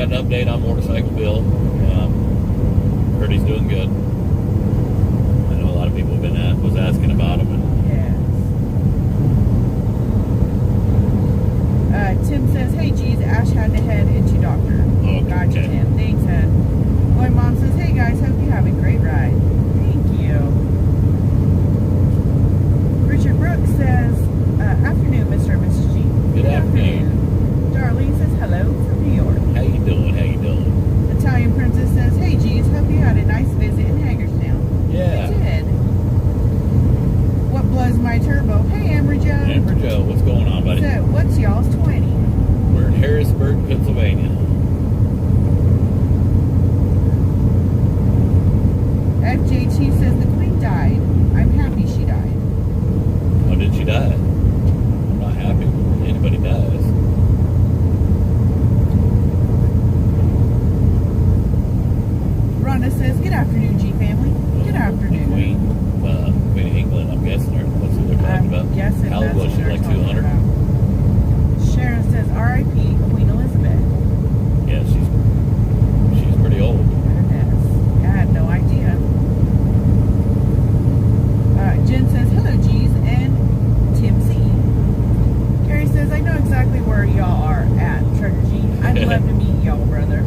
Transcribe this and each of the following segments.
got an update on Motorcycle Bill. Heard he's doing good. I know a lot of people was asking about him. Tim says, hey, geez, Ash had to head into doctor. Oh, Gotcha, okay. Tim. Thanks, Ed. Boy, Mom says, hey, guys, hope you have a great ride. Thank you. Richard Brooks says, afternoon, Mr. and Mrs. G. Good afternoon. Darlene says, hello from New York. How you doing? How you doing? Italian Princess says, hey, geez, hope you had a nice visit in Hagerstown. Yeah. I did. What blows my turbo? Hey, Amber Joe. Amber Joe, what's going on, buddy? So, what's y'all's 20? We're in Harrisburg, Pennsylvania. FJT says the Queen died. I'm happy she died. Oh, did she die? I'm not happy when anybody dies. Rhonda says, good afternoon, G family. Good afternoon. Queen of England, I'm guessing. That's what they're talking about. Guessing How old that's was what she? they're Like talking 200? about. Sharon says, R.I.P. Queen Elizabeth. Yeah, she's pretty old. Goodness. I had no idea. Jen says, hello, G's and Tim C. Carrie says, I know exactly where y'all are at, Treasure G. I'd love to meet y'all, brother.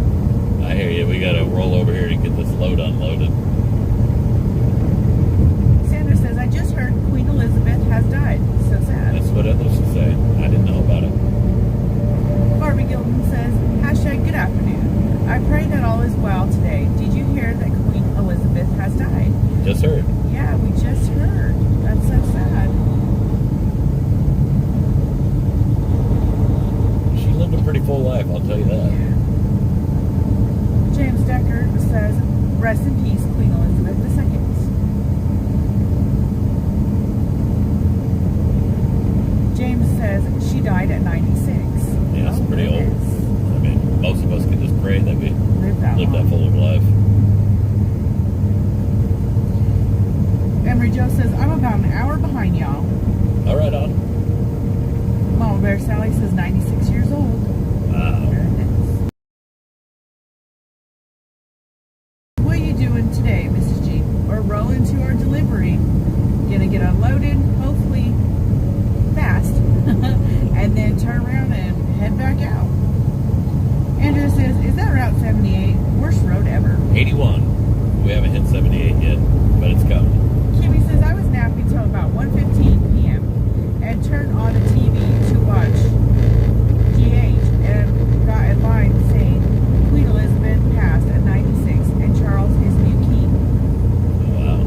I hear you. We got to roll over here to get this load unloaded. Sandra says, I just heard Queen Elizabeth has died. So sad. That's what others are saying. I didn't know about it. Barbie Gilton says, hashtag good afternoon. I pray that all is well today. Did you hear that Queen Elizabeth has died? Just heard. Yeah, we just heard. That's so sad. She lived a pretty full life, I'll tell you that. James Decker says, rest in peace, Queen Elizabeth II. James says she died at 96. Yeah, that's pretty old. Goodness. I mean, most of us can just pray that we Live that live long. that full of life. Emery Joe says, I'm about an hour behind y'all. All right, on. Mama Bear Sally says 96 years old. Wow. Goodness. What are you doing today, Mrs. G? We're rolling to our delivery. Gonna get unloaded, hopefully fast, and then turn around and head back out. Andrew says, is that Route 78? Worst road ever. 81. We haven't hit 78 yet, but it's coming. Kimmy says, I was napping till about 1:15 p.m. and turned on the TV to watch GH and got a line saying Queen Elizabeth passed at 96 and Charles is new king. Wow.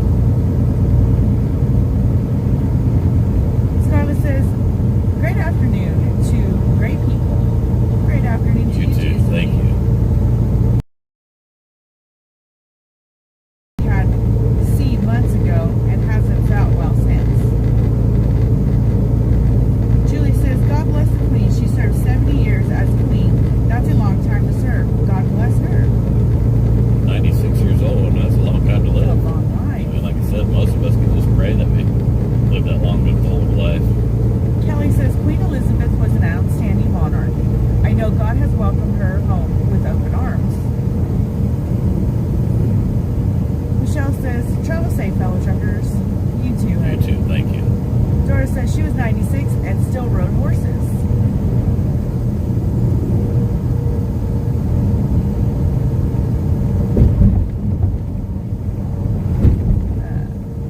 Scarlett says, great afternoon to great people. Great afternoon to you You too. Thank you. Had seed months ago and hasn't felt well since. Julie says, God bless the Queen. She served 70 years as Queen. That's a long time to serve. God bless her. 96 years old, and that's a long time to What a live. long I life. mean, like I said, most of us can just pray that we live that long, good, full of life. Kelly says, Queen Elizabeth was an outstanding monarch. I know God has welcomed her home with open arms. Michelle says, travel safe, fellow truckers. You too, You Ed. too. Thank you. Dora says she was 96 and still rode horses.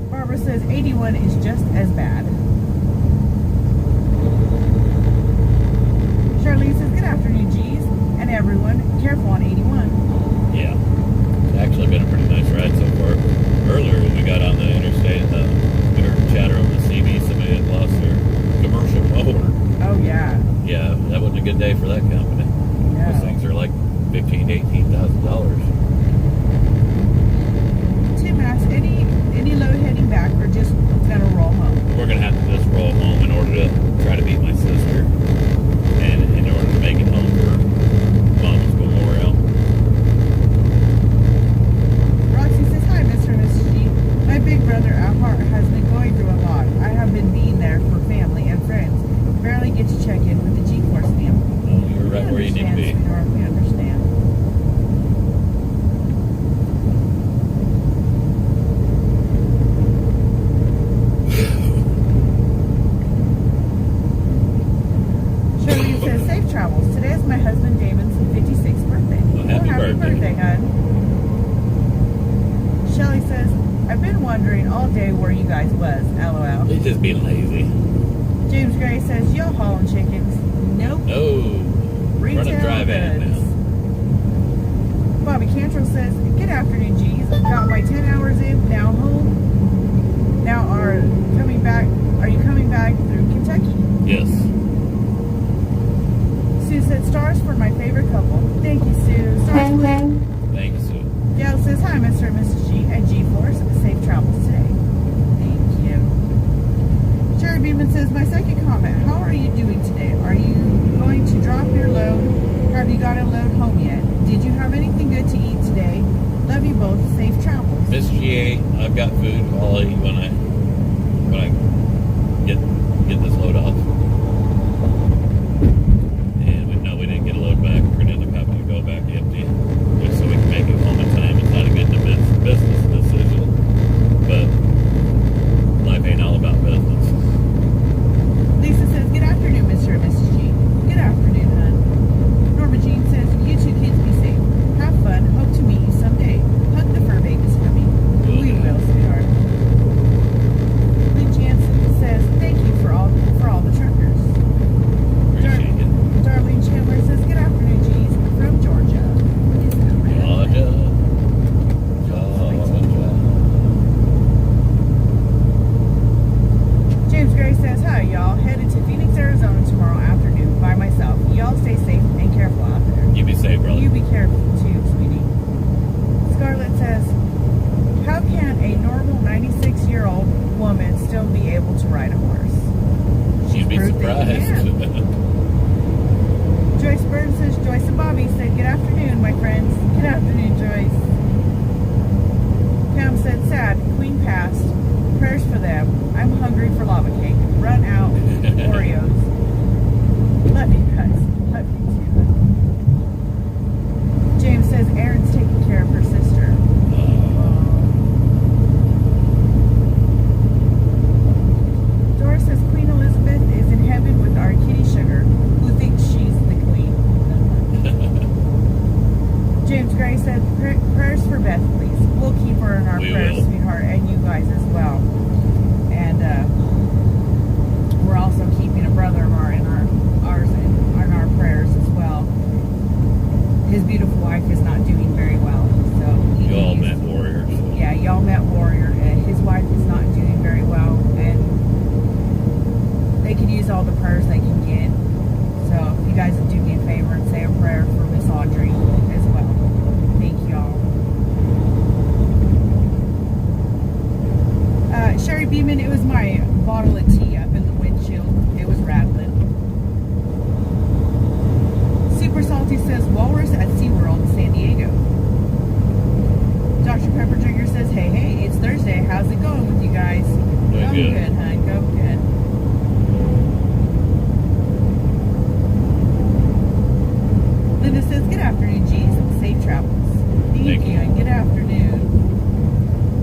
Barbara says 81 is just as bad. Charlene says, good afternoon, G's, and everyone. Careful on 81. Yeah. It's actually been a pretty nice ride so far. Earlier when we got on the interstate, we heard chatter over the CB, somebody had lost their commercial mower. Oh, yeah. Yeah, that wasn't a good day for that company. Yeah. Those things are like $15,000 to $18,000. Tim asks, any load heading back or just gonna roll home? We're gonna have to just roll home in order to try to beat my sister, and in order to make it home for Mom's memorial. Roxy says, hi, Mr. and Mrs. G. My big brother at heart has been going through a lot. I have been being there for family and friends. Barely get to check in with the G-Force family. Oh, you're right where you need to be. We understand. husband Damon's 56th birthday. Well, happy birthday. hon. Shelly says, I've been wondering all day where you guys was, LOL. He's just being lazy. James Gray says, yo hauling chickens. Nope. No. Retail Run a drive-in goods. now. Bobby Cantrell says, good afternoon, G's. Got my 10 hours in, now home. Now are you coming back through Kentucky? Yes. Sue said, stars for my favorite couple. Thank you, Sue. Stars for Thank you, Sue. Gail says, hi, Mr. and Mrs. G at G-Force. Safe travels today. Thank you. Sherry Beeman says, my second comment, how are you doing today? Are you going to drop your load? Have you got a load home yet? Did you have anything good to eat today? Love you both. Safe travels. Miss GA, I've got food. I'll eat when I get this load off. And we didn't get a load back. We're gonna end up having to go back empty, just so we can make it home in time. It's not a good business decision, but life ain't all about business. Lisa says, good afternoon, Mr. and Mrs. G. Good afternoon, hon. Norma Jean says, you two kids be safe. Have fun. Hope to meet you someday. Hug the fur babies for me. We will, sweetheart. Lynn Jansen says, thank you for all the truckers. Appreciate it. Darlene Chandler says, good afternoon, G's. From Georgia. Is that right? James Gray says, hi, y'all. Headed to Phoenix, Arizona tomorrow afternoon by myself. Y'all stay safe and careful out there. You be safe, brother. You be careful too, sweetie. Scarlett says, how can a normal 96-year-old woman still be able to ride a horse? You'd be proved that you surprised. can. Joyce Burns says, Joyce and Bobby said, good afternoon, my friends. Good afternoon, Joyce. Pam said, sad, Queen passed. Prayers for them. I'm hungry for lava cake. Run out, Oreos. Love you guys. Love you too. James says, Erin's taking care of her sister. Doris says, Queen Elizabeth is in heaven with our kitty Sugar, who thinks she's the queen. James Gray said, prayers for Beth, please. We'll keep her in our prayers, will. sweetheart, and you guys as well. And we're also keeping a brother of ours in our prayers as well. His beautiful wife is not doing very well. So Y'all met Warrior. So. yeah, y'all met Warrior, and his wife is not doing very well, and they could use all the prayers they can get. So if you guys would do me a favor and say a prayer for Miss Audrey as well. Thank y'all. Sherry Beeman, it was my bottle of tea up in the windshield. It was rattling. Super Salty says, Walrus at SeaWorld in San Diego. Dr. Pepper Drinker says, hey, it's Thursday. How's it going with you guys? Go good, hon. Go good. Linda says, good afternoon, G's. Safe travels. Thank you, and good afternoon.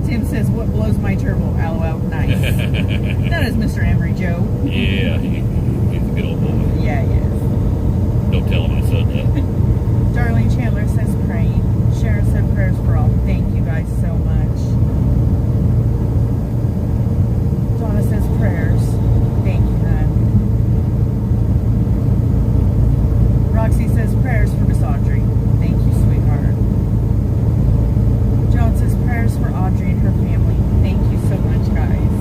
Tim says, what blows my turbo? LOL. Nice. That is Mr. Emery Joe. Yeah, he's a good old boy. Yeah, he is. Don't tell him I said that. Darlene Chandler says praying. Sharon said prayers for all. Thank you guys so much. Donna says prayers. Thank you, hon. Roxy says prayers for Miss Audrey. Thank you, sweetheart. Joan says prayers for Audrey and her family. Thank you so much, guys.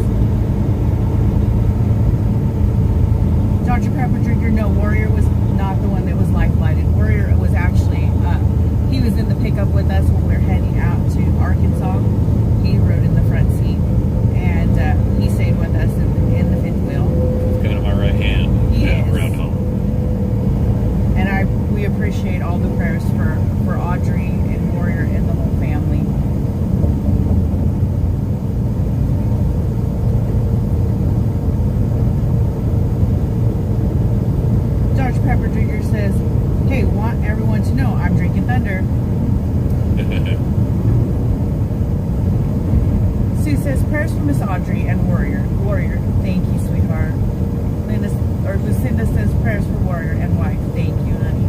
Dr. Pepper Drinker, no, Warrior was not the one that was life-flighted. Warrior was actually, he was in the pickup with us when we were heading out to Arkansas. He rode in the front seat, and he stayed with us in the fifth wheel. It's kind of my right hand. He is. Around home. And we appreciate all the prayers for Audrey and Warrior and the whole family. Dr. Pepper Drinker says, hey, want everyone to know I'm drinking Thunder. Sue says, prayers for Miss Audrey and Warrior. Thank you, sweetheart. Lucinda says, prayers for Warrior and wife. Thank you, honey.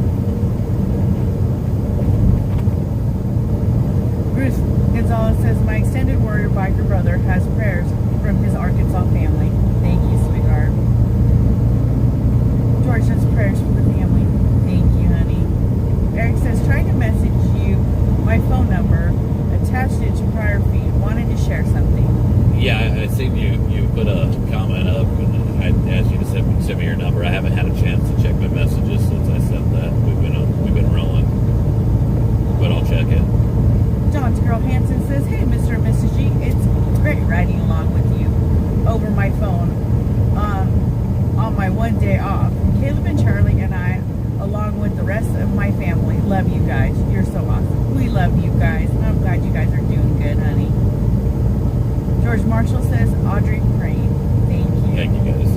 with the rest of my family. Love you guys. You're so awesome. We love you guys. I'm glad you guys are doing good, honey. George Marshall says, Audrey praying. Thank you. Thank you, guys.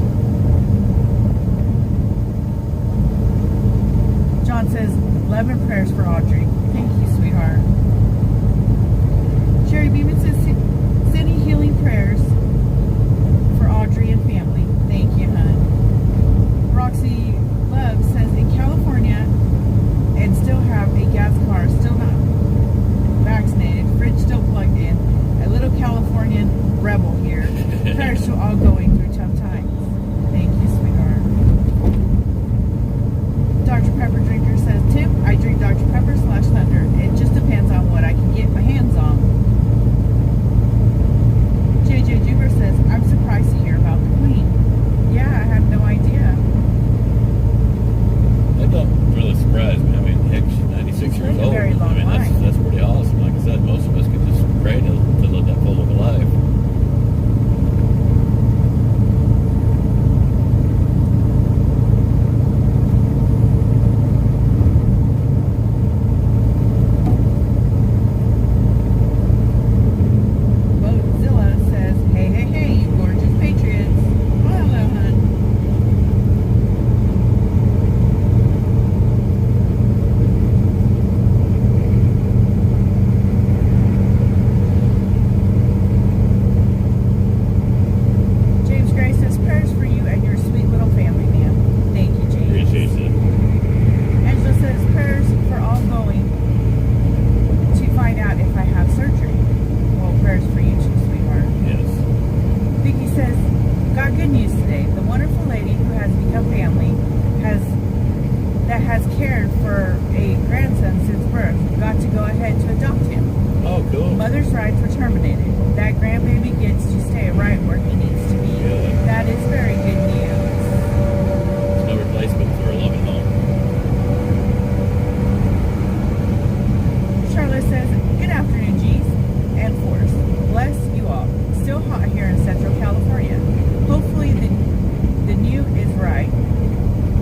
John says, love and prayers for Audrey. Thank you, sweetheart. Sherry Beeman says, sending healing prayers for Audrey and family. Thank you, hon. Roxy Love says, in California and still have a gas car, still not vaccinated, fridge still plugged in, a little Californian rebel here. Prayers to all going through tough times. Thank you, sweetheart. Dr. Pepper Drinker says, Tim, I drink Dr. Pepper / Thunder. It just depends on what I can get my hands on. JJ Juber says, I'm surprised to hear about the Queen. Yeah, I had no idea. That don't really surprise me. I mean, heck, she's 96 years lived a old. very long I mean, life. that's pretty awesome. Like I said, most of us could just pray to live that full of a life. Boatzilla says, hey, hey, hey, you gorgeous patriots. Oh, hello, hon. James Gray says, prayers for you and your sweet little family, ma'am. Thank you, James. Appreciate it. Angela says, prayers for all going to find out if I have surgery. Well, prayers for you too, sweetheart. Yes. Vicky says, got good news today. The wonderful lady who has become family that has cared for a grandson since birth got to go ahead to adopt him. Oh, cool. Mother's rights were terminated. That grandbaby gets to stay right where he needs to be. Yeah. That is very good news. There's no replacement for a loving home. Charlotte says, good afternoon, G's and Force. Bless you all. Still hot here in Central California. Hopefully the new is right.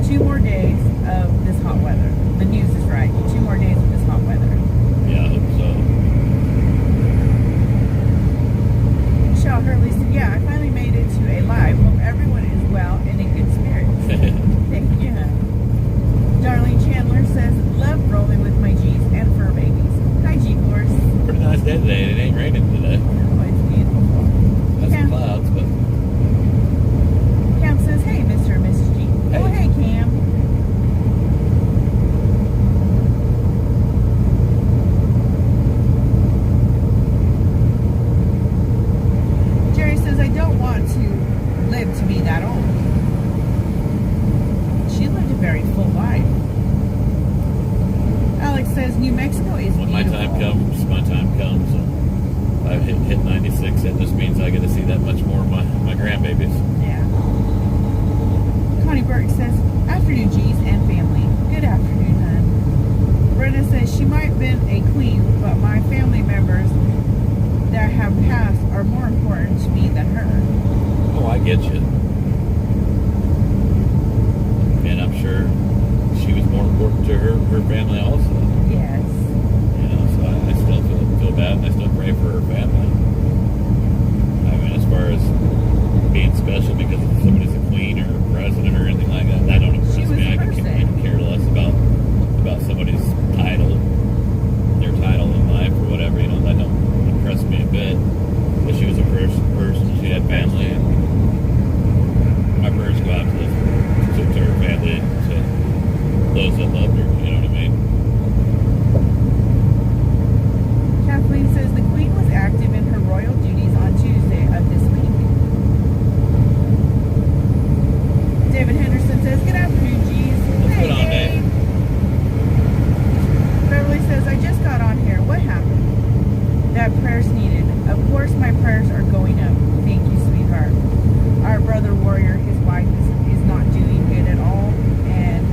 2 more days of this hot weather. The news is right. 2 more days of this hot weather. Yeah, I hope so. Michelle Hurley said, yeah, I finally made it to a live. Hope everyone is well and in good spirits. Thank you. Darlene Chandler says, love rolling with my G's and fur babies. Hi, G-Force. Pretty nice day today. It ain't raining today. Oh, it's beautiful. Got Cam, some clouds, but Cam says, hey, Mr. and Mrs. G. Hey. Oh, hey, Cam. Jerry says, I don't want to live to be that old. She lived a very full life. Alex says, New Mexico is when my beautiful. time comes, my time comes. And I've hit 96. That just means I get to see that much more of my grandbabies. Yeah. Connie Burke says, afternoon, G's and family. Good afternoon, hon. Brenda says, she might have been a queen, but my family members that have passed are more important to me than her. Oh, I get you. And I'm sure she was more important to her family also. Yes. You know, so I still feel bad, and I still pray for her family. I mean, as far as being special because somebody's a queen or a president or anything like that, that don't She impress was me. a I can person. care less about somebody's title, their title in life or whatever. You know, that don't impress me a bit. But she was a person. She had family, and my prayers go out to her family and to those that loved her. You know what I mean? Kathleen says, the queen was active in her royal duties on Tuesday of this week. David Henderson says, good afternoon, G's. What's going on, Dave? Beverly says, I just got on here. What happened? That prayer's needed. Of course, my prayers are going up. Thank you, sweetheart. Our brother Warrior, his wife, is not doing good at all, and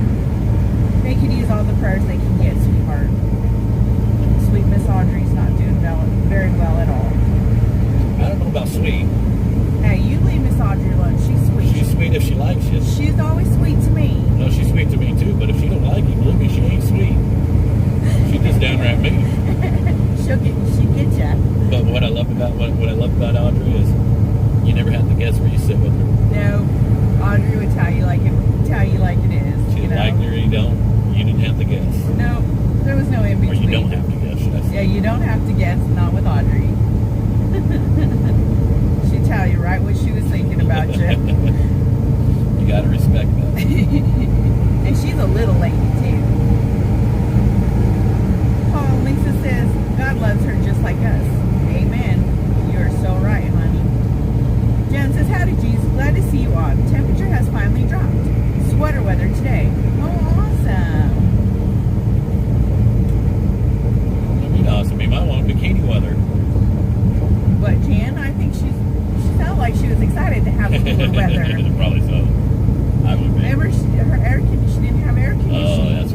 they could use all the prayers they can get, sweetheart. Sweet Miss Audrey's not doing very well at all. I don't know about sweet. Hey, you leave Miss Audrey alone. She's sweet. She's sweet if she likes you. She's always sweet to me. No, she's sweet to me too, but if she don't like you, believe me, You didn't have to guess. No, there was no in Or between. you don't have to guess, should I say. Yeah, you don't have to guess. Not with Audrey. She'd tell you right what she was thinking about you. You gotta respect that. And she's a little lady too. Paul, Lisa says God loves her just like us. Amen. You're so right, honey. Jen says, howdy, G's. Glad to see you on. Temperature has finally dropped. Sweater weather today. Oh, awesome. It'd be awesome. You might want bikini weather. But Jan, I think she sounded like she was excited to have cooler weather. Probably so. I would be. Remember, her air conditioning didn't have air conditioning. Oh, that's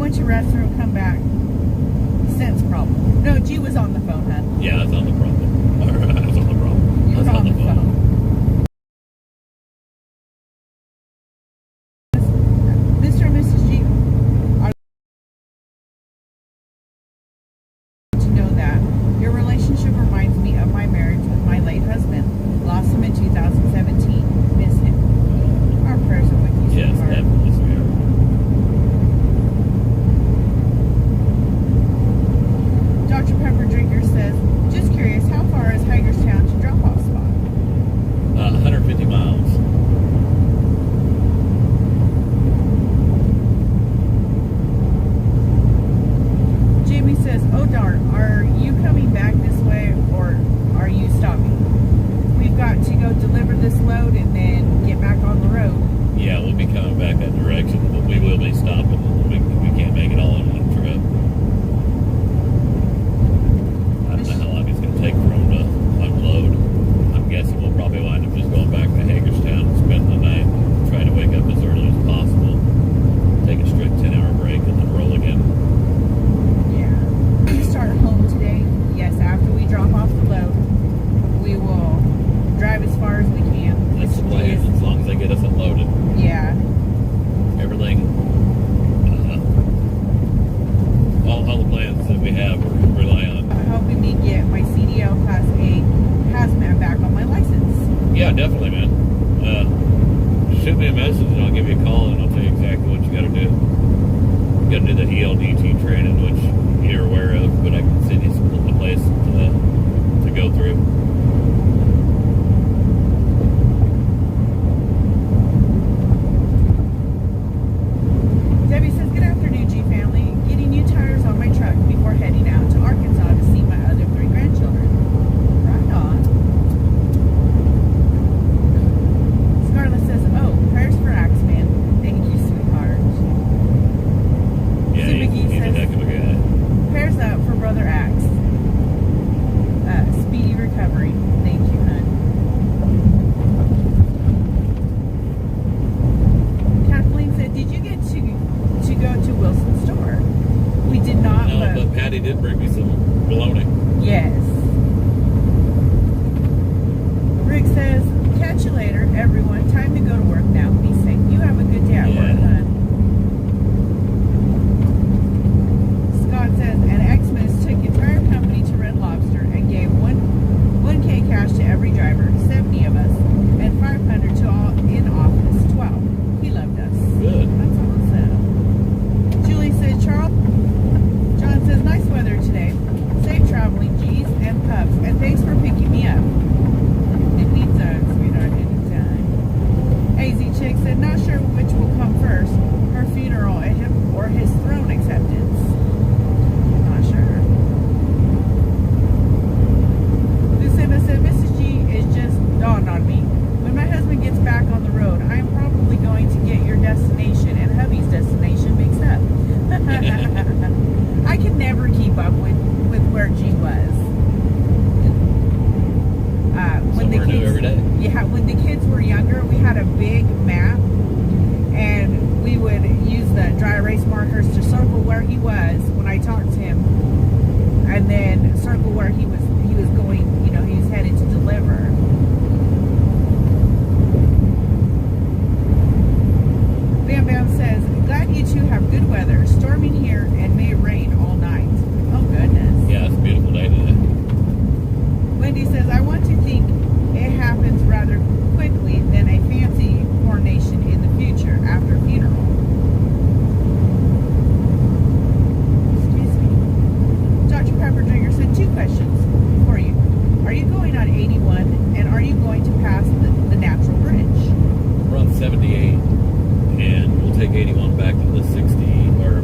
went to restroom, come back. Sense problem. No, G was on the phone, huh? Yeah, it's on the problem. Or, I was on the problem. You I was were on the phone. Mr. and Mrs. G, I want to know that your relationship reminds me of my marriage with my late husband. Lost him in 2017. Miss him. Our prayers are with you, Yes, sweetheart. definitely, sweetheart. Dr. Pepper Drinker says, just curious, how far is Hagerstown to drop-off spot? 150 miles. Jamie says, oh darn, are you coming back this way or are you stopping? We've got to go deliver this load and then get back on the road. Yeah, we'll be coming back that direction, but we will be stopping. We can't make it all in one trip. I don't know how long it's going to take for them to unload. I'm guessing we'll probably wind up just going back to Hagerstown and spend the night, try to wake up as early as possible, take a strict 10-hour break, and then roll again. Yeah. We start home today. Yes, after we drop off the load, we will drive as far as we can. That's the plan, as long as they get us unloaded. Yeah. Everything, all the plans that we have rely on. Helping me get my CDL Class A hazmat back on my license. Yeah, definitely, man. Shoot me a message and I'll give you a call and I'll tell you exactly what you got to do. You got to do the ELDT training, which you're aware of, but I can send you a place to go through. Debbie says, good afternoon, G family. Getting new tires on my truck before heading out to Arkansas to see my other 3 grandchildren. Right on. Scarlett says, oh, prayers for Axeman. Thank you, sweetheart. Yeah, Sue McGee he's a says, heck of a guy. prayers up for Brother Axe. Speedy recovery. Thank you, hon. Kathleen said, did you get to go to Wilson's store? We did not, No, but Patty did bring me some bologna. yes. Rick says, catch you later, everyone. Time to go to work now. Be safe. You have a good day at work, hon. Scott says, an Xmas took entire company to Red Lobster and gave 1K cash to every driver, 70 of us, and 500 to all in office, 12. He loved us. Good. That's awesome. Julie said, Charles. John says, nice weather today. Safe traveling, G's and pups, and thanks for picking me up. Anytime, sweetheart, anytime. AZ Chick said, not sure which will come first, her funeral or his throne acceptance. Not sure. Lucinda said, Mrs. G is just dawned on me. When my husband gets back on the road, I am probably going to get your destination and hubby's destination mixed up. I could never keep up with where G was. Somewhere new every day. Yeah, when the kids were younger, we had a big map, and we would use the dry erase markers to circle where he was when I talked to him, and then circle where he was going. You know, he was headed to deliver. Bam Bam says, glad you two have good weather. Storming here and may rain all night. Oh goodness. Yeah, it's a beautiful day today. Wendy says, I want to think it happens rather quickly than a fancy coronation in the future after funeral. Excuse me. Dr. Pepper Drinker said 2 questions for you. Are you going on 81 and are you going to pass the natural bridge? We're on 78, and we'll take 81 back to the 60 or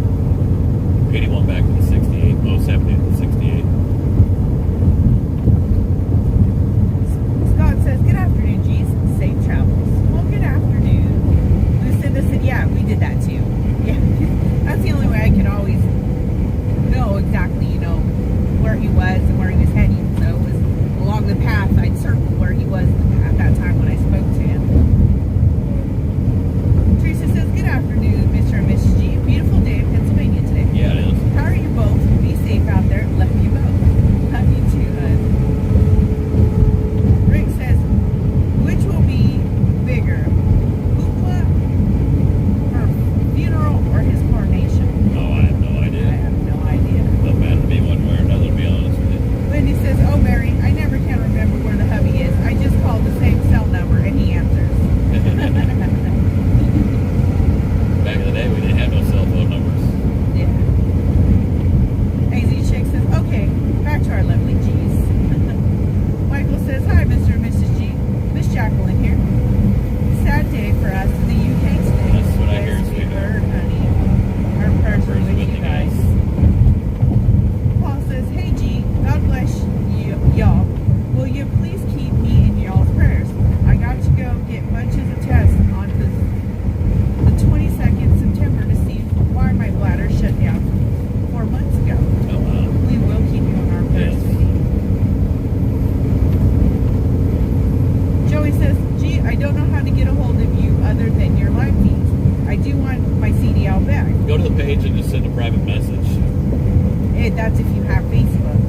that's if you have Facebook.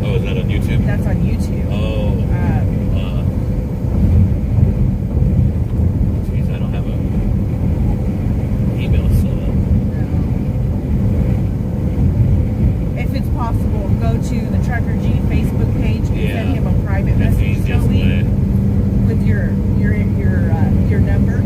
Oh, is that on YouTube? That's on YouTube. Oh. Geez, I don't have a email set up. No. If it's possible, go to the Trucker G Facebook page and send him a private That's the message, easiest Joey, way. with your number.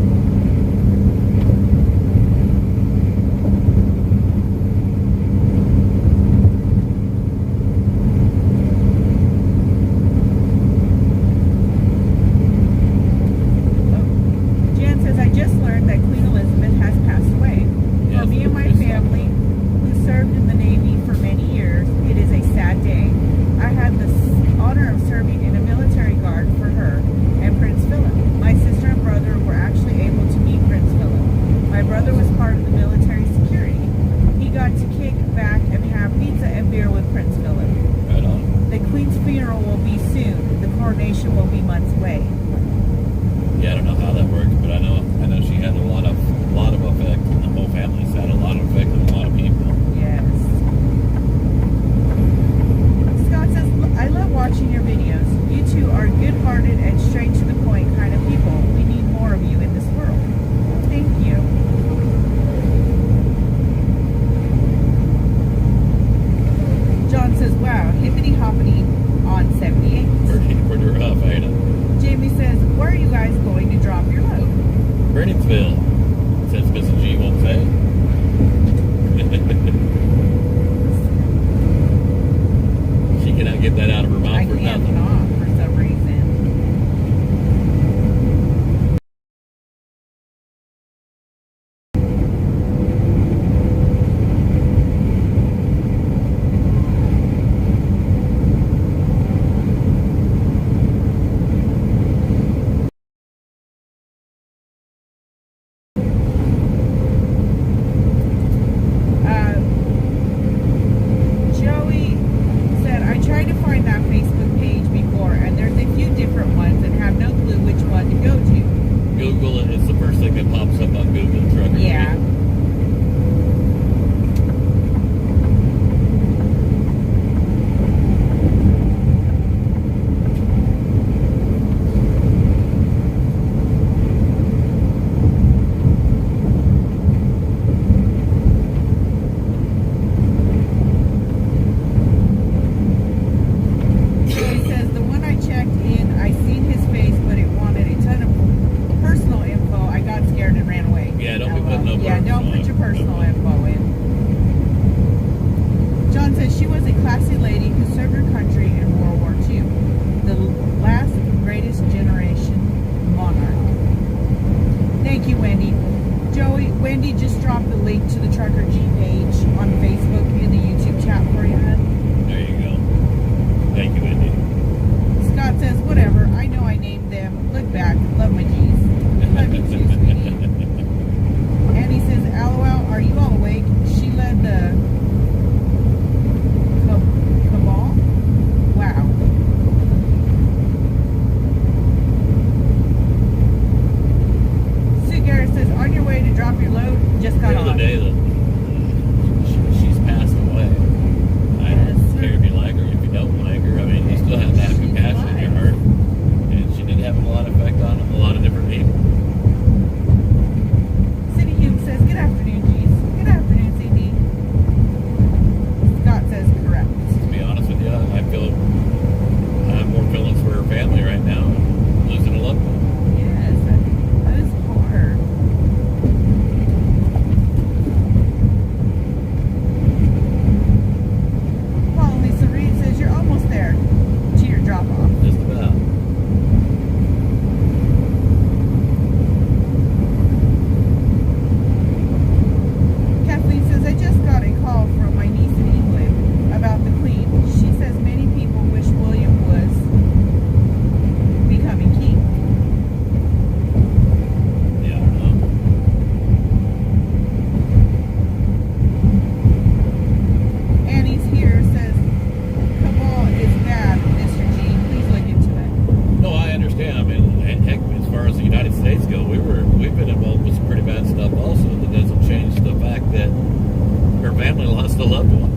family lost a loved one.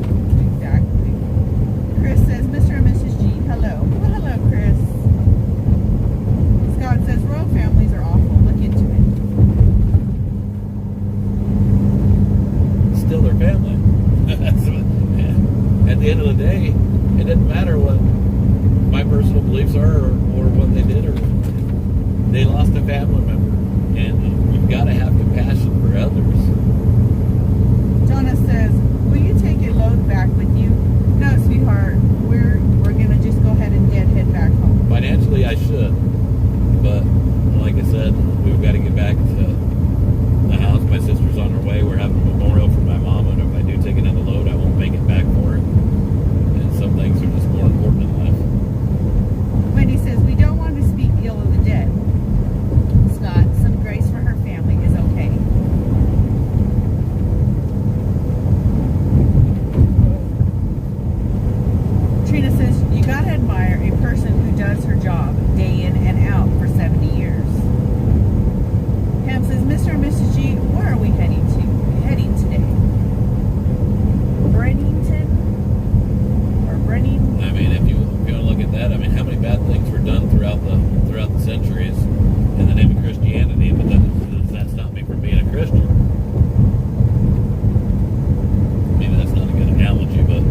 Exactly. Chris says, Mr. and Mrs. G, hello. Well, hello, Chris. Scott says, royal families are awful. Look into it. Still their family. At the end of the day, it doesn't matter what my personal beliefs are or what they did, or they lost a family member, and you've got to have compassion for others. Donna says, will you take a load back with you? No, sweetheart. We're gonna just go ahead and head back home. Financially, I should, but like I said, we've got to get back to the house. My sister's on her way. We're having a memorial for my mom, and if I do take another load, I won't make it back for her. And some things are just more important in life. Wendy says, we don't want to speak ill of the dead. Scott, some grace for her family is okay. Trina says, you gotta admire a person who does her job day in and out for 70 years. Pam says, Mr. and Mrs. G, where are we heading today? Brennington? Or Brenning? I mean, if you want to look at that, I mean, how many bad things were done throughout the centuries in the name of Christianity, but that does that stop me from being a Christian? Maybe that's not a good analogy, but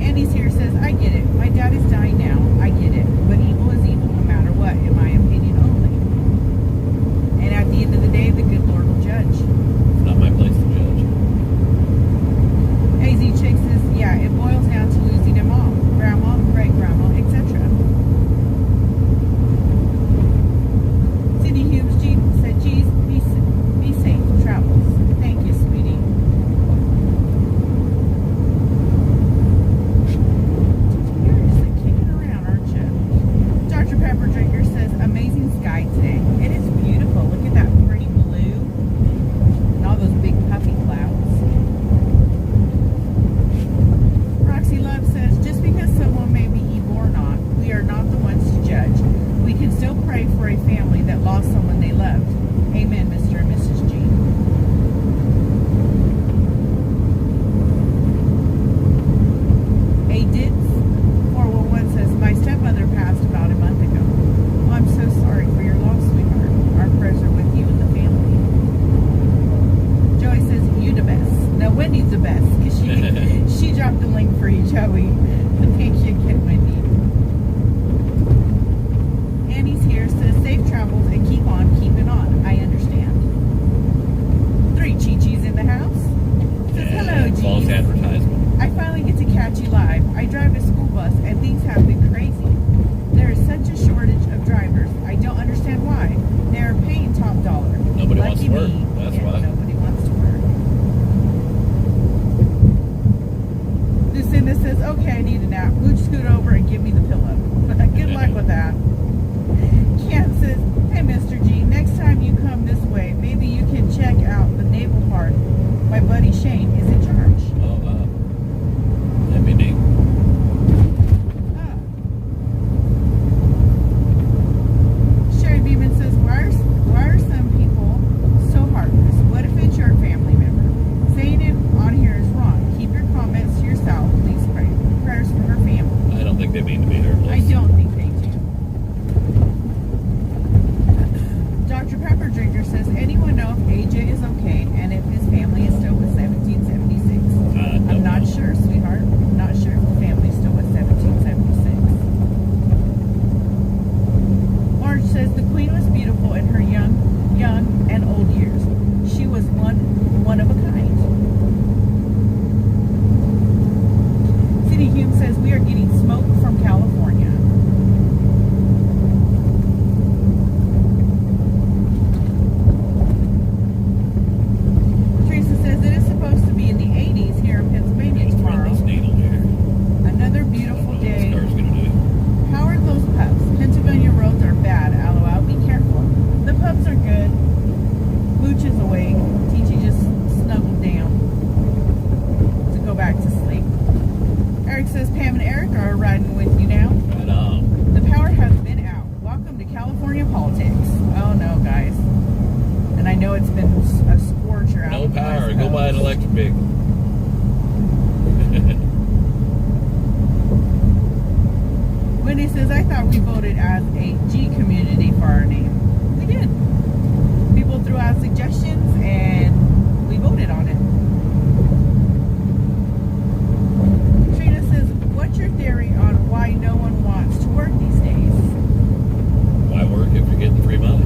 Andy's here says, I get it. My dad is dying now. I get it. But evil is evil no matter what, in my opinion only. And at the end of the day, the good Lord will judge. it's not my place to judge. AZ Chick says, yeah, it boils down to losing a mom, grandma, great-grandma, etc. Cindy Humes said, geez, be safe, travels. Thank you, sweetie. You're just like kicking around, aren't you? Dr. Pepper Drinker says, amazing sky today. It is beautiful. Look at that pretty blue and all those big puffy clouds. Roxy Love says, just because someone may be evil or not, we are not the ones to judge. We can still pray for a family that lost someone they loved. Amen, Mr. and Mrs. G. A Dids 411 says, my stepmother passed about a month ago. Oh, I'm so sorry for your loss, sweetheart. Our prayers are with you and the family. Joey says, you the best. No, Wendy's the best, because she dropped the link for you, Joey. Thank you again, Wendy. Annie's here, says, safe travels and keep on keeping on. I understand. 3 Chi-Chi's in the house. Says, hello, False G. advertisement. I finally get to catch you live. I drive a school bus and things have been crazy. There is such a shortage of drivers. I don't understand why. They are paying top dollar. Nobody wants Lucky to work. me. That's Yeah, why. nobody wants to work. Lucinda says, okay, I need a nap. Mooch, scoot over and give me the pillow. Good luck with that. Ken says, hey, Mr. G, next time you come this way, maybe you can check out the naval park. My buddy Shane is in charge. Oh, that'd be neat. Sherry Beeman says, why are some people so heartless? What if it's your family member? Saying it on here is wrong. Keep your comments to yourself. Please pray. Prayers for her family. I don't think they mean to be hurtless. I don't think they do. Dr. Pepper Drinker says, anyone know if AJ is okay and if his family is still with 1776? I'm not sure, sweetheart. I'm not sure if the family is still with 1776. Marge says, the Queen was beautiful in her young and old years. She was one of a kind. Cindy Hume says, we are getting smoke from California. Teresa says, it is supposed to be in the 80s here in Pennsylvania tomorrow. This needle here. Another beautiful What day. this car's gonna do. How are those pups? Pennsylvania roads are bad, LOL. Be careful. The pups are good. Mooch is awake. TT just snuggled down to go back to sleep. Eric says Pam and Eric are riding with you now. Right on. The power has been out. Welcome to California politics. Oh no, guys. And I know it's been a scorcher out. No on the power. West Go buy an Coast. electric vehicle. Wendy says, I thought we voted as a G community for our name. We did. People threw out suggestions and we voted on it. Trina says, what's your theory on why no one wants to work these days? Why work if you're getting free money?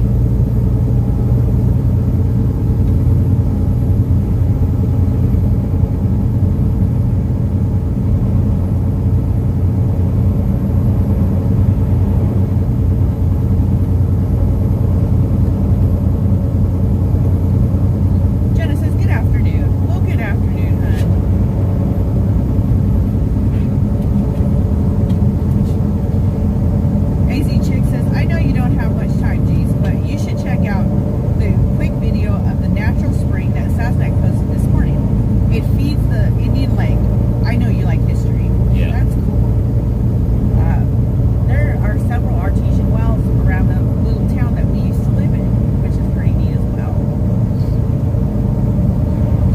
Jenna says, good afternoon. Well, good afternoon, hon. AZ Chick says, I know you don't have much time, G's, but you should check out the quick video of the natural spring that Sasnak posted this morning. It feeds the Indian Lake. I know you like history. Yeah. That's cool. There are several artesian wells around the little town that we used to live in, which is pretty neat as well.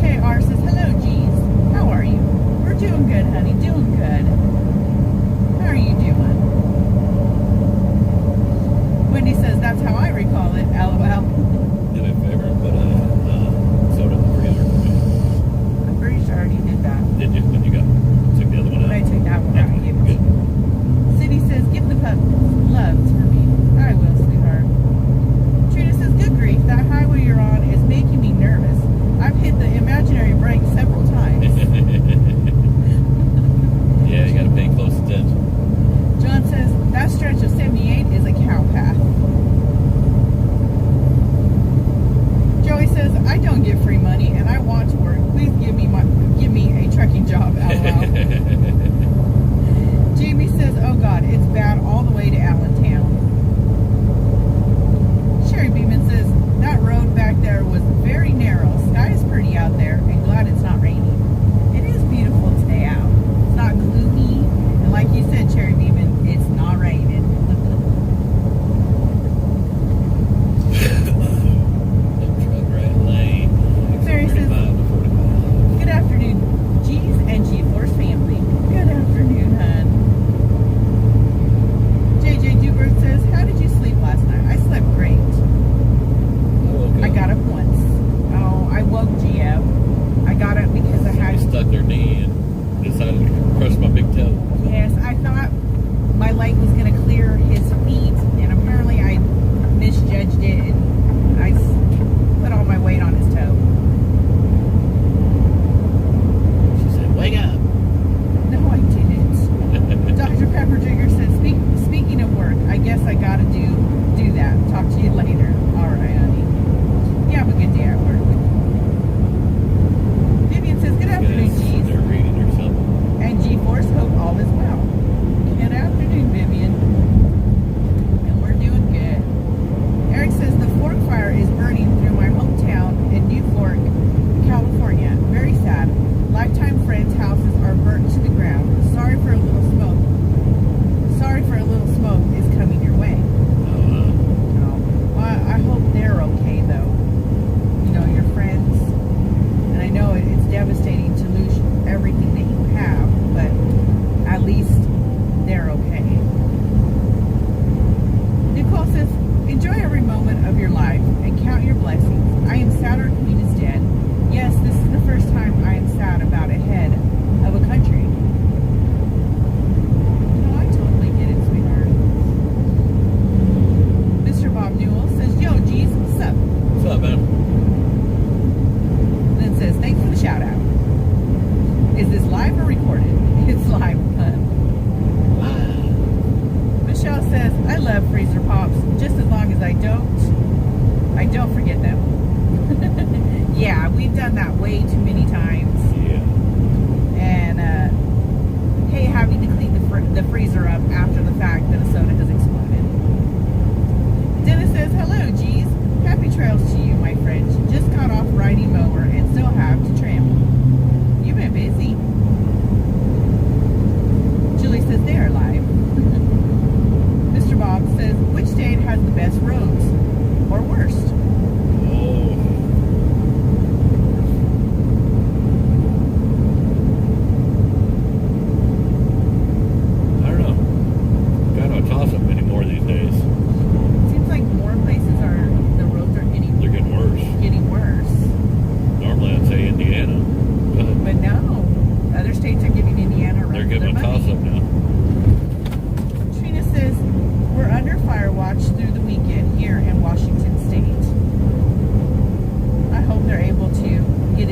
KR says, hello, G's. How are you? We're doing good, honey. Doing good. How are you doing? Wendy says, that's how I recall it. LOL. Did a favor, but soda in the freezer for me. I'm pretty sure I already did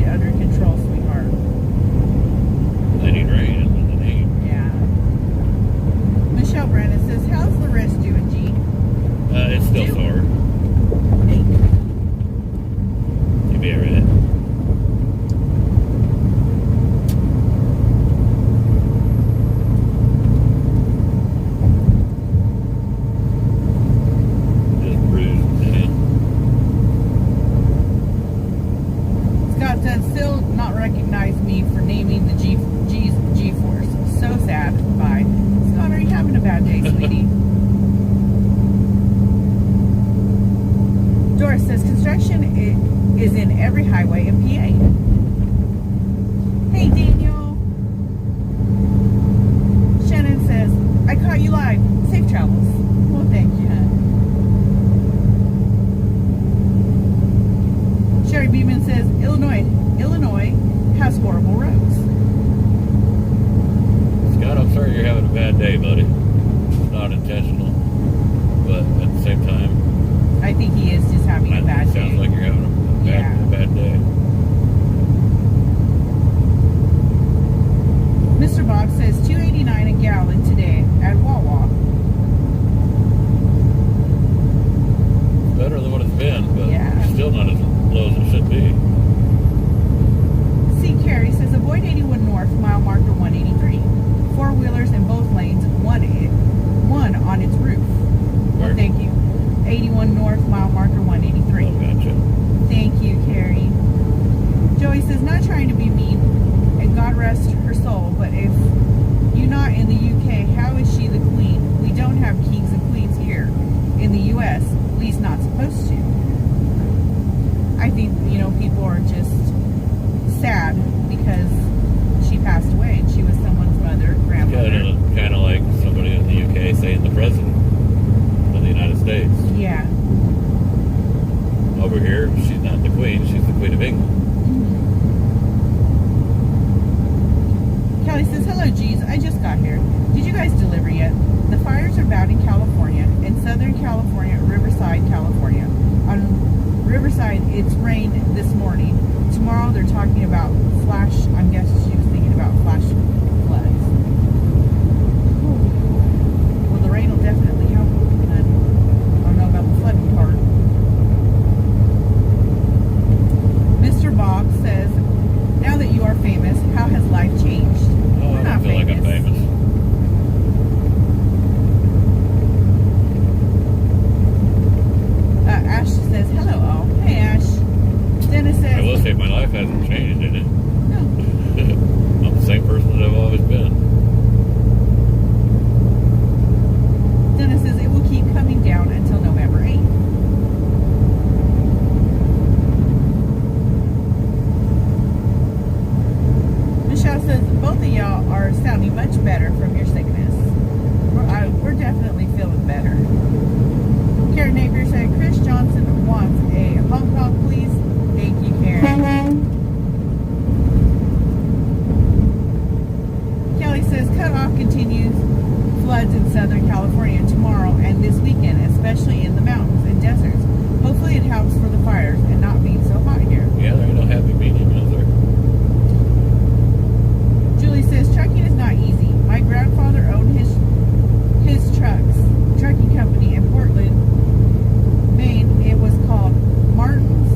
it under control, sweetheart. They need rain is what they need. Yeah. Michelle Brandon says, how's the wrist doing, G? It's still Dude. sore. Hey. You'll be alright. Just bruised, man. Scott says, still not recognize me for naming the G-Force. So sad. Bye. Scott, are you having a bad day, sweetie? Doris says, construction is in every highway in PA. Hey, Daniel. Shannon says, I caught you live. Safe travels. Well, thank you, hon. Sherry Beeman says, Illinois has horrible roads. Scott, I'm sorry you're having a bad day, buddy. It's not intentional. But at the same time, I think he is just having a bad it day. sounds like you're having a bad day. Mr. Bob says $2.89 a gallon today at Wawa. Better than what it's been, but Yeah. still not as low as it should be. C. Carey says avoid 81 north, mile marker 183. Four-wheelers in both lanes, one on its roof. Where? Well, thank you. 81 north, mile marker 183. Oh, gotcha. Thank you, Carrie. Joey says, not trying to be mean, and God rest her soul, but if you're not in the UK, how is she the queen? We don't have kings and queens here in the US, at least not supposed to. I think, people are just sad because she passed away and she was someone's mother, grandmother. Kind of like somebody in the UK saying the president of the United States. Yeah. Over here, she's not the queen, she's the queen of England. Kelly says, hello, G's. I just got here. Did you guys deliver yet? The fires are bad in California, in Southern California, Riverside, California. On Riverside, it's rained this morning. Tomorrow, they're talking about I'm guessing she was thinking about flash floods. Well, the rain will definitely help. I don't know about the flooding part. Mr. Bob says, now that you are famous, how has life changed? Oh, We're I not don't feel like I'm famous. Ash says, hello all. Hey, Ash. Dennis says, I will say my life hasn't changed in it. no. I'm the same person that I've always been. Dennis says, it will keep coming down until November 8th. Michelle says, both of y'all are sounding much better from your sickness. We're definitely feeling better. Karen Napier said, Chris Johnson wants a honk honk, please. Thank you, Karen. Kelly says, cutoff continues. Floods in Southern California tomorrow and this weekend, especially in the mountains and deserts. Hopefully it helps for the fires and not being so hot here. Yeah, there ain't no happy medium, is there? Julie says, trucking is not easy. My grandfather owned his trucking company in Portland, Maine. It was called Martin's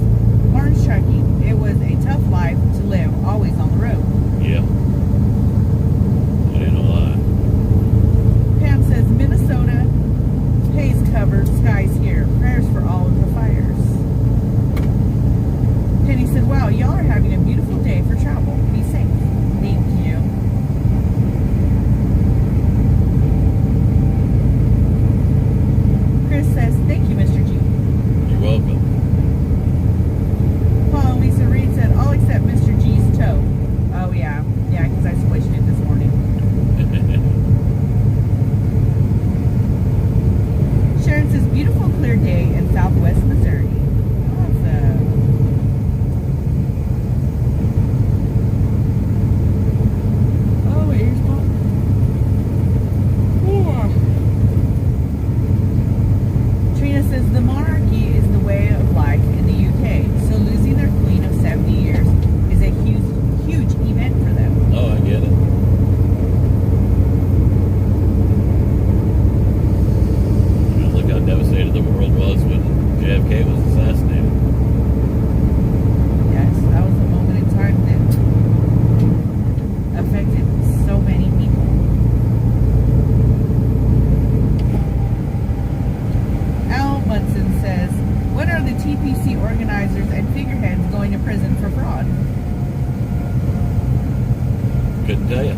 couldn't tell you.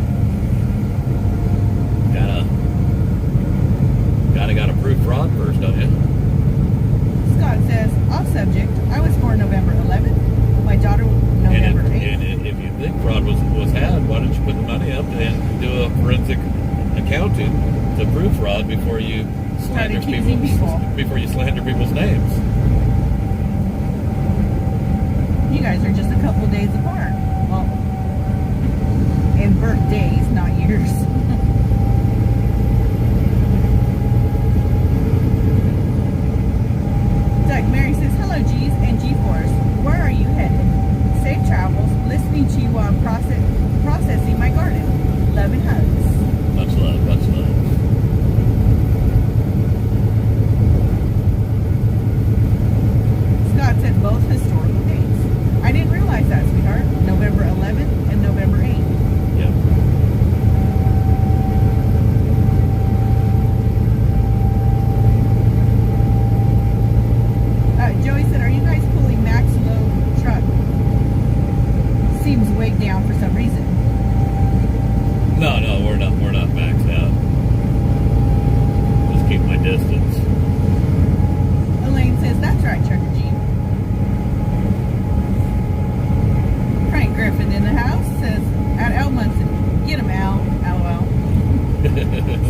Gotta got to prove fraud first, don't you? Scott says, off subject, I was born November 11th. My daughter, November 8th. And if you think fraud was had, why don't you put the money up and do a forensic accounting to prove fraud before you slander accusing people. before you slander people's names? You guys are just a couple days apart. Well, in birthdays, not years. Doug Mary says, hello G's and G-Force. Where are you headed? Safe travels, listening to you while I'm processing my garden. Love and hugs. Much love, much love. Scott said both historical dates. I didn't realize that, sweetheart. November 11th and November 8th. Yep. Joey said, are you guys pulling max load truck? Seems weighed down for some reason. No, we're not maxed out. Just keep my distance. Elaine says, that's right, Trucker G. Frank Griffin in the house says, at Al Munson, get him, Al. LOL.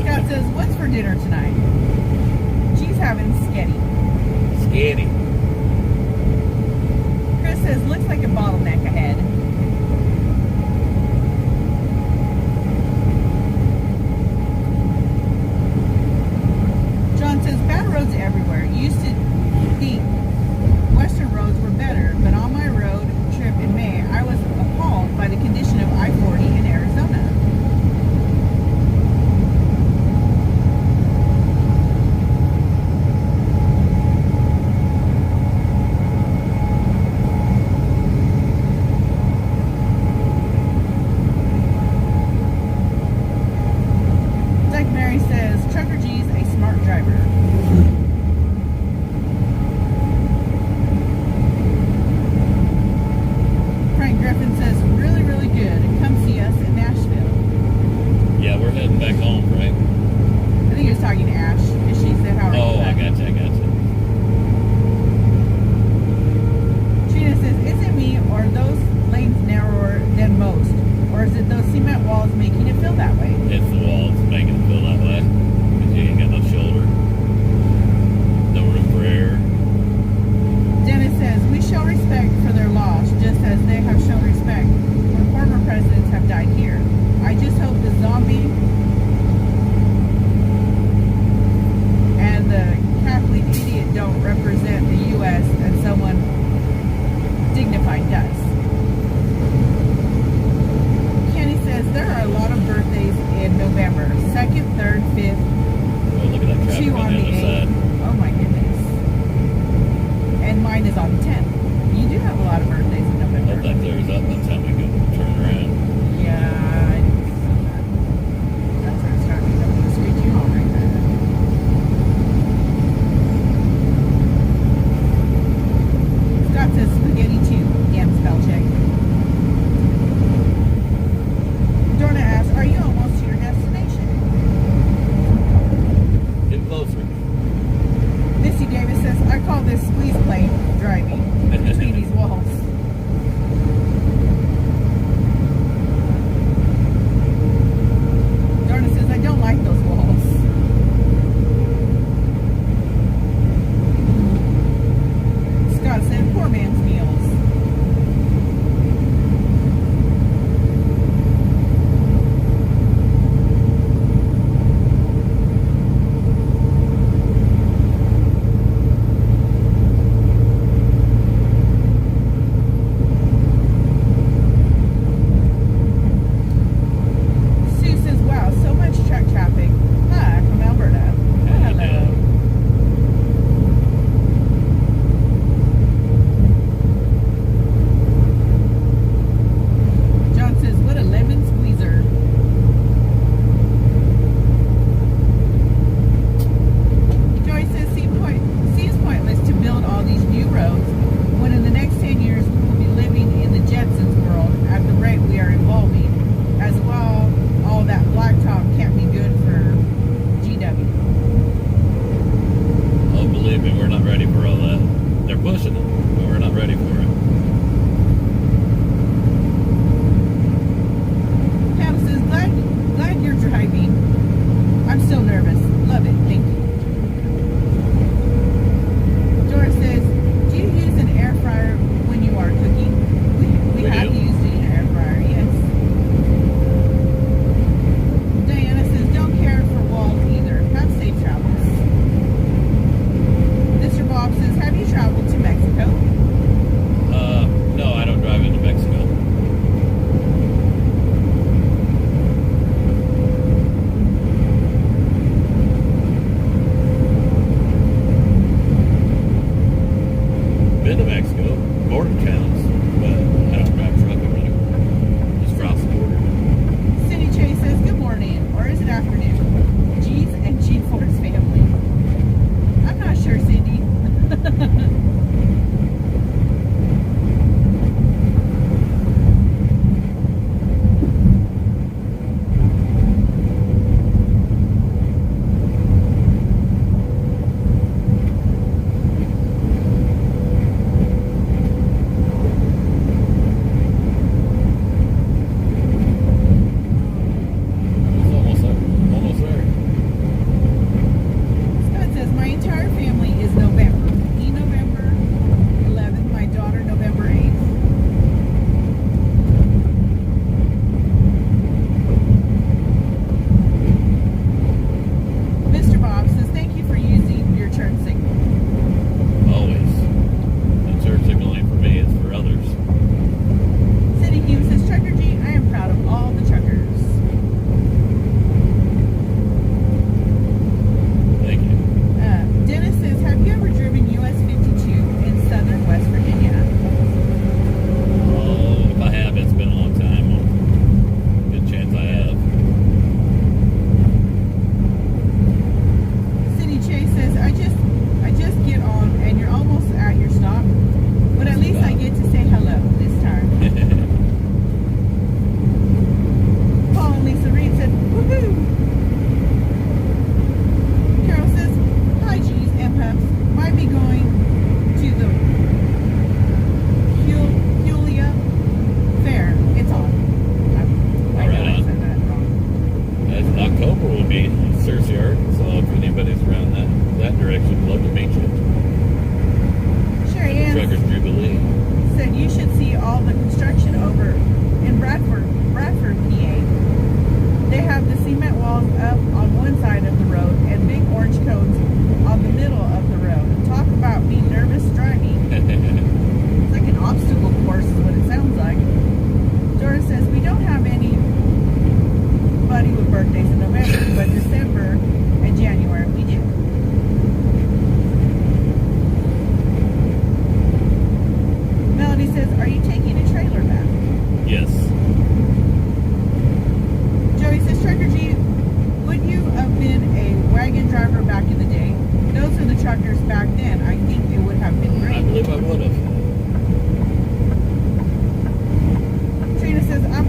Scott says, what's for dinner tonight? G's having sketty. Skinny. Chris says, looks like a bottleneck ahead. John says, bad roads everywhere. Used to think western roads were better, but on my road trip in May, I was appalled by the condition of I-40 in Arizona. Doug Mary says, Trucker G's a smart driver. Frank Griffin says, really, really good. Come see us in Nashville. Yeah, we're heading back home, right? I think he was talking to Ash, and she said, how are you? Oh, I gotcha. Trina says, is it me, or are those lanes narrower than most? Or is it those cement walls making it feel that way? It's the walls making it feel that way. Because you ain't got no shoulder. No room for error. Dennis says, we show respect for their loss, just as they have shown respect when former presidents have died here. I just hope the zombie and the Catholic idiot don't represent the U.S. and someone dignified does. Kenny says, there are a lot of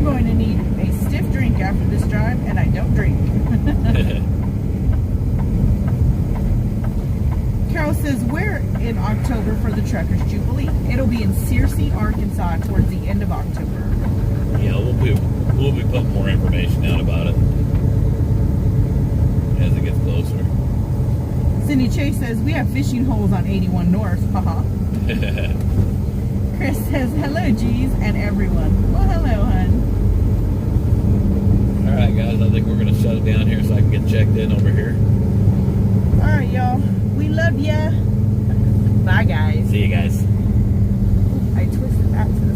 I'm going to need a stiff drink after this drive, and I don't drink. Carol says, we're in October for the Truckers Jubilee. It'll be in Searcy, Arkansas towards the end of October. Yeah, we'll be putting more information out about it as it gets closer. Cindy Chase says, we have fishing holes on 81 North. Haha. Chris says, hello, G's, and everyone. Well, hello, hun. All right, guys, I think we're going to shut it down here so I can get checked in over here. All right, y'all. We love ya. Bye, guys. See you guys. I twisted that to the